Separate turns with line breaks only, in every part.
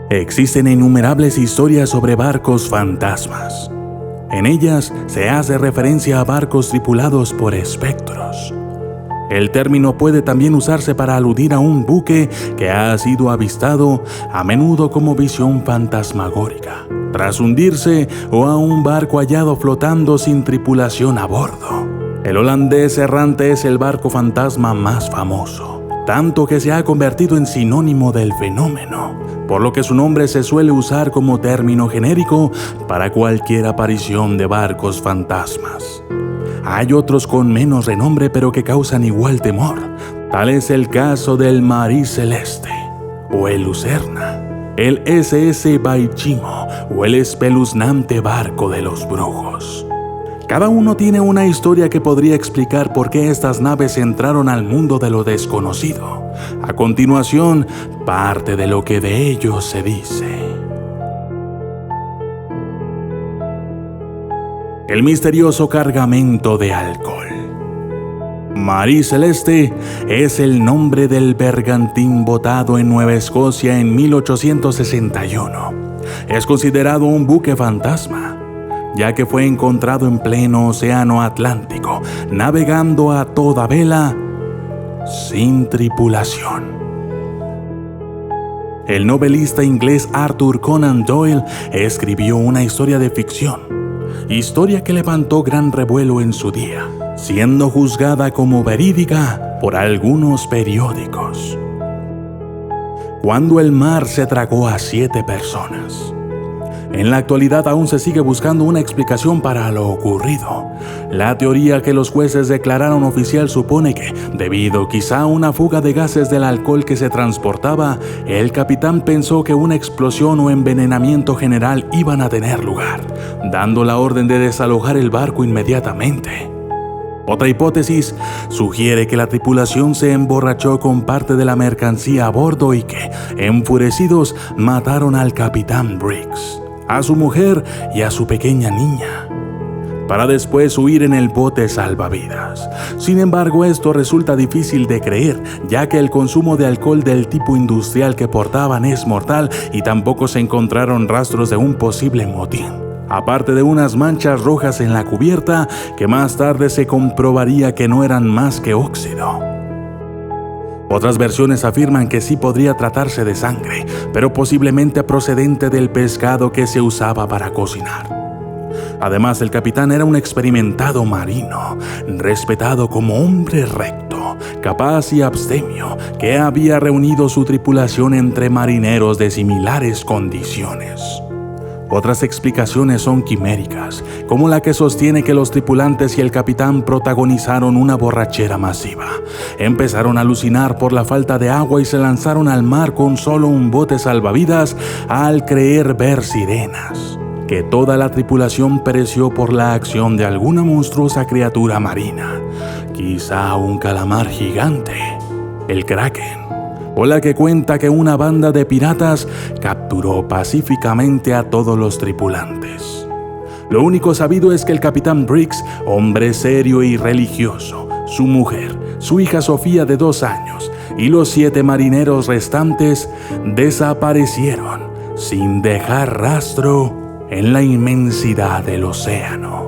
Existen innumerables historias sobre barcos fantasmas. En ellas se hace referencia a barcos tripulados por espectros. El término puede también usarse para aludir a un buque que ha sido avistado, a menudo como visión fantasmagórica, tras hundirse, o a un barco hallado flotando sin tripulación a bordo. El holandés errante es el barco fantasma más famoso, tanto que se ha convertido en sinónimo del fenómeno, por lo que su nombre se suele usar como término genérico para cualquier aparición de barcos fantasmas. Hay otros con menos renombre pero que causan igual temor. Tal es el caso del Marie Celeste o el Lucerna, el SS Baichimo o el espeluznante barco de los brujos. Cada uno tiene una historia que podría explicar por qué estas naves entraron al mundo de lo desconocido. A continuación, parte de lo que de ellos se dice. El misterioso cargamento de alcohol. Marie Celeste es el nombre del bergantín botado en Nueva Escocia en 1861. Es considerado un buque fantasma, ya que fue encontrado en pleno océano Atlántico, navegando a toda vela, sin tripulación. El novelista inglés Arthur Conan Doyle escribió una historia de ficción, historia que levantó gran revuelo en su día, siendo juzgada como verídica por algunos periódicos. Cuando el mar se tragó a 7 personas. En la actualidad aún se sigue buscando una explicación para lo ocurrido. La teoría que los jueces declararon oficial supone que, debido quizá a una fuga de gases del alcohol que se transportaba, el capitán pensó que una explosión o envenenamiento general iban a tener lugar, dando la orden de desalojar el barco inmediatamente. Otra hipótesis sugiere que la tripulación se emborrachó con parte de la mercancía a bordo y que, enfurecidos, mataron al capitán Briggs, a su mujer y a su pequeña niña, para después huir en el bote salvavidas. Sin embargo, esto resulta difícil de creer, ya que el consumo de alcohol del tipo industrial que portaban es mortal y tampoco se encontraron rastros de un posible motín, aparte de unas manchas rojas en la cubierta que más tarde se comprobaría que no eran más que óxido. Otras versiones afirman que sí podría tratarse de sangre, pero posiblemente procedente del pescado que se usaba para cocinar. Además, el capitán era un experimentado marino, respetado como hombre recto, capaz y abstemio, que había reunido su tripulación entre marineros de similares condiciones. Otras explicaciones son quiméricas, como la que sostiene que los tripulantes y el capitán protagonizaron una borrachera masiva. Empezaron a alucinar por la falta de agua y se lanzaron al mar con solo un bote salvavidas al creer ver sirenas. Que toda la tripulación pereció por la acción de alguna monstruosa criatura marina, quizá un calamar gigante, el Kraken, o la que cuenta que una banda de piratas capturó pacíficamente a todos los tripulantes. Lo único sabido es que el capitán Briggs, hombre serio y religioso, su mujer, su hija Sofía de 2 años y los 7 marineros restantes desaparecieron sin dejar rastro en la inmensidad del océano.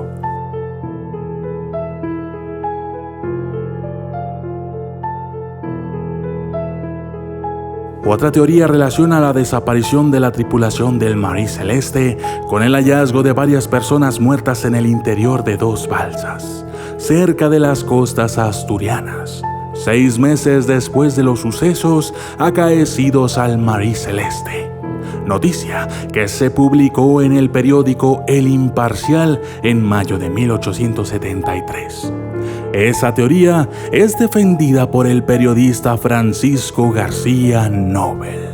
Otra teoría relaciona la desaparición de la tripulación del Marie Celeste con el hallazgo de varias personas muertas en el interior de 2 balsas, cerca de las costas asturianas, 6 meses después de los sucesos acaecidos al Marie Celeste. Noticia que se publicó en el periódico El Imparcial en mayo de 1873. Esa teoría es defendida por el periodista Francisco García Nobel.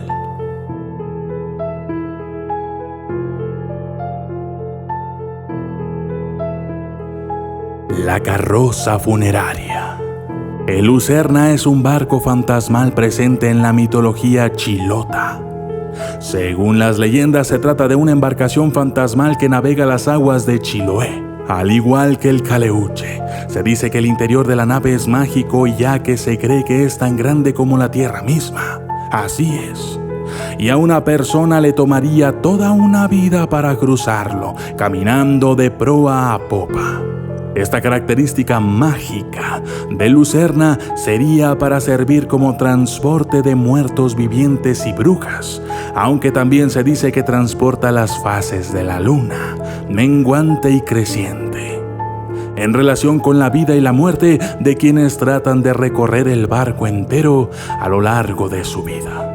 La carroza funeraria. El Lucerna es un barco fantasmal presente en la mitología chilota. Según las leyendas, se trata de una embarcación fantasmal que navega las aguas de Chiloé, al igual que el Caleuche. Se dice que el interior de la nave es mágico, ya que se cree que es tan grande como la tierra misma. Así es. y a una persona le tomaría toda una vida para cruzarlo, caminando de proa a popa. Esta característica mágica de Lucerna sería para servir como transporte de muertos vivientes y brujas, aunque también se dice que transporta las fases de la luna, menguante y creciente, en relación con la vida y la muerte de quienes tratan de recorrer el barco entero a lo largo de su vida.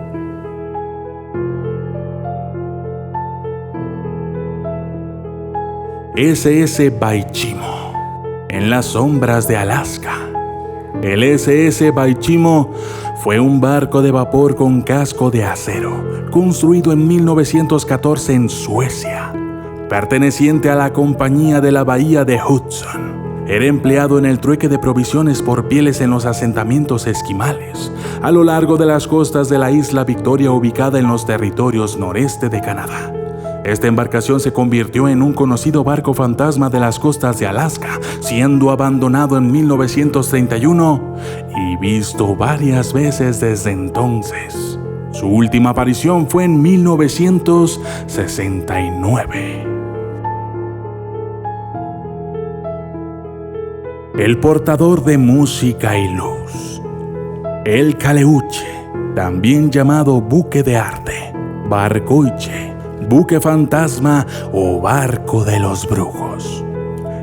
SS Baichimo, en las sombras de Alaska. El SS Baichimo fue un barco de vapor con casco de acero, construido en 1914 en Suecia, perteneciente a la Compañía de la Bahía de Hudson. Era empleado en el trueque de provisiones por pieles en los asentamientos esquimales, a lo largo de las costas de la isla Victoria, ubicada en los territorios noreste de Canadá. Esta embarcación se convirtió en un conocido barco fantasma de las costas de Alaska, siendo abandonado en 1931 y visto varias veces desde entonces. Su última aparición fue en 1969. El portador de música y luz. El Caleuche, también llamado buque de arte, barcoiche, buque fantasma o barco de los brujos.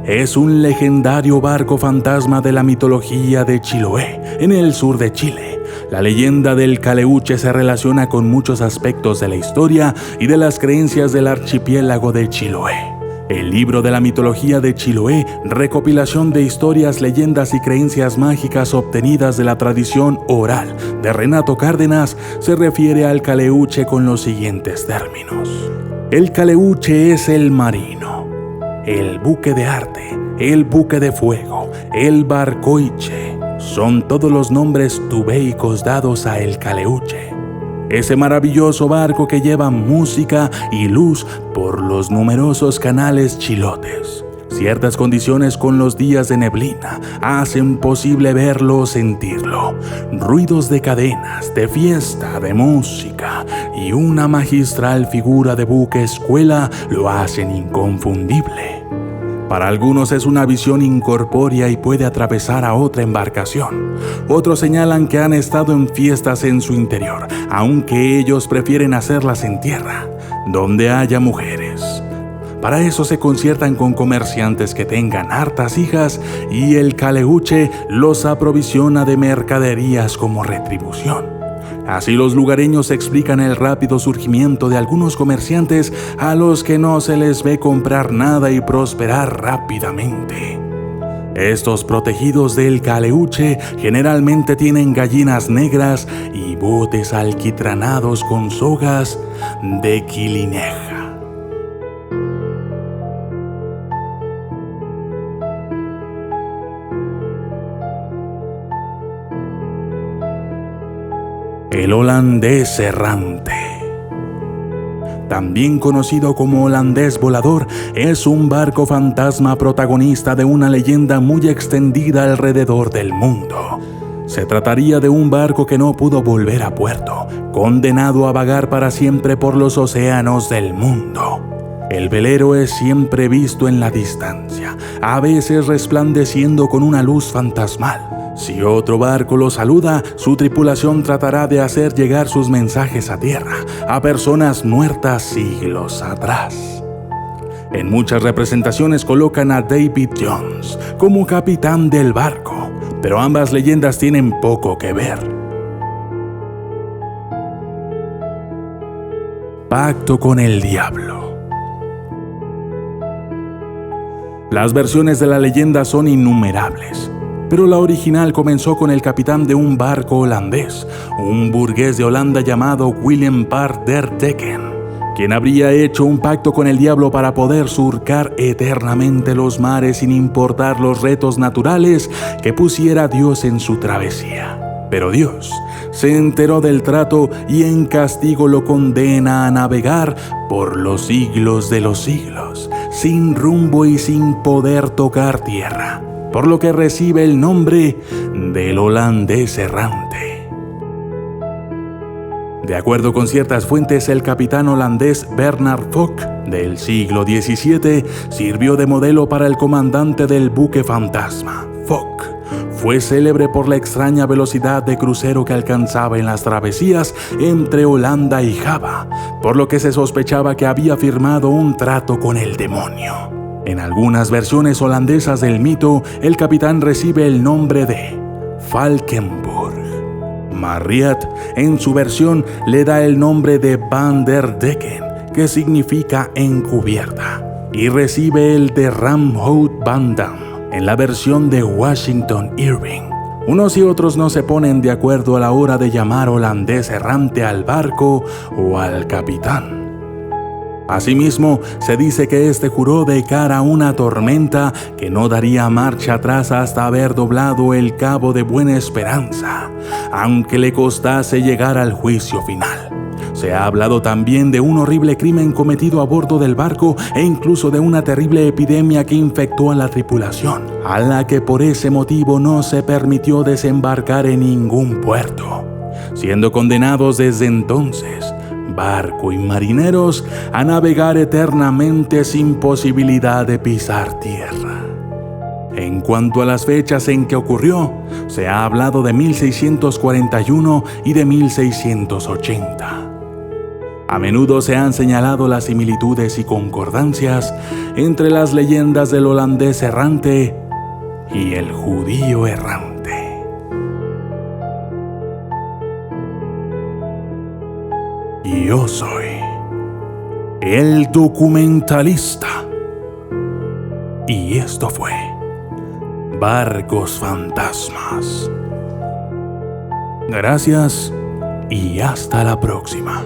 Es un legendario barco fantasma de la mitología de Chiloé, en el sur de Chile. La leyenda del Caleuche se relaciona con muchos aspectos de la historia y de las creencias del archipiélago de Chiloé. El libro de la mitología de Chiloé, recopilación de historias, leyendas y creencias mágicas obtenidas de la tradición oral de Renato Cárdenas, se refiere al Caleuche con los siguientes términos. El Caleuche es el marino, el buque de arte, el buque de fuego, el barcoiche. Son todos los nombres tubeicos dados a el Caleuche. Ese maravilloso barco que lleva música y luz por los numerosos canales chilotes. Ciertas condiciones con los días de neblina hacen posible verlo o sentirlo. Ruidos de cadenas, de fiesta, de música y una magistral figura de buque escuela lo hacen inconfundible. Para algunos es una visión incorpórea y puede atravesar a otra embarcación. Otros señalan que han estado en fiestas en su interior, aunque ellos prefieren hacerlas en tierra, donde haya mujeres. Para eso se conciertan con comerciantes que tengan hartas hijas y el Caleuche los aprovisiona de mercaderías como retribución. Así los lugareños explican el rápido surgimiento de algunos comerciantes a los que no se les ve comprar nada y prosperar rápidamente. Estos protegidos del Caleuche generalmente tienen gallinas negras y botes alquitranados con sogas de quilineja. El holandés errante, también conocido como holandés volador, es un barco fantasma protagonista de una leyenda muy extendida alrededor del mundo. Se trataría de un barco que no pudo volver a puerto, condenado a vagar para siempre por los océanos del mundo. El velero es siempre visto en la distancia, a veces resplandeciendo con una luz fantasmal. Si otro barco lo saluda, su tripulación tratará de hacer llegar sus mensajes a tierra, a personas muertas siglos atrás. En muchas representaciones colocan a David Jones como capitán del barco, pero ambas leyendas tienen poco que ver. Pacto con el diablo. Las versiones de la leyenda son innumerables, pero la original comenzó con el capitán de un barco holandés, un burgués de Holanda llamado Willem Part der Decken, quien habría hecho un pacto con el diablo para poder surcar eternamente los mares sin importar los retos naturales que pusiera Dios en su travesía. Pero Dios se enteró del trato y en castigo lo condena a navegar por los siglos de los siglos, sin rumbo y sin poder tocar tierra, por lo que recibe el nombre del holandés errante. De acuerdo con ciertas fuentes, el capitán holandés Bernard Fock, del siglo XVII, sirvió de modelo para el comandante del buque fantasma. Fock fue célebre por la extraña velocidad de crucero que alcanzaba en las travesías entre Holanda y Java, por lo que se sospechaba que había firmado un trato con el demonio. En algunas versiones holandesas del mito, el capitán recibe el nombre de Valkenburg. Marryat, en su versión, le da el nombre de Van der Decken, que significa encubierta, y recibe el de Ramhout Van Dam, en la versión de Washington Irving. Unos y otros no se ponen de acuerdo a la hora de llamar holandés errante al barco o al capitán. Asimismo, se dice que este juró de cara a una tormenta que no daría marcha atrás hasta haber doblado el cabo de Buena Esperanza, aunque le costase llegar al juicio final. Se ha hablado también de un horrible crimen cometido a bordo del barco e incluso de una terrible epidemia que infectó a la tripulación, a la que por ese motivo no se permitió desembarcar en ningún puerto, siendo condenados desde entonces, barco y marineros, a navegar eternamente sin posibilidad de pisar tierra. En cuanto a las fechas en que ocurrió, se ha hablado de 1641 y de 1680. A menudo se han señalado las similitudes y concordancias entre las leyendas del holandés errante y el judío errante. Yo soy el documentalista. Y esto fue Barcos Fantasmas. Gracias y hasta la próxima.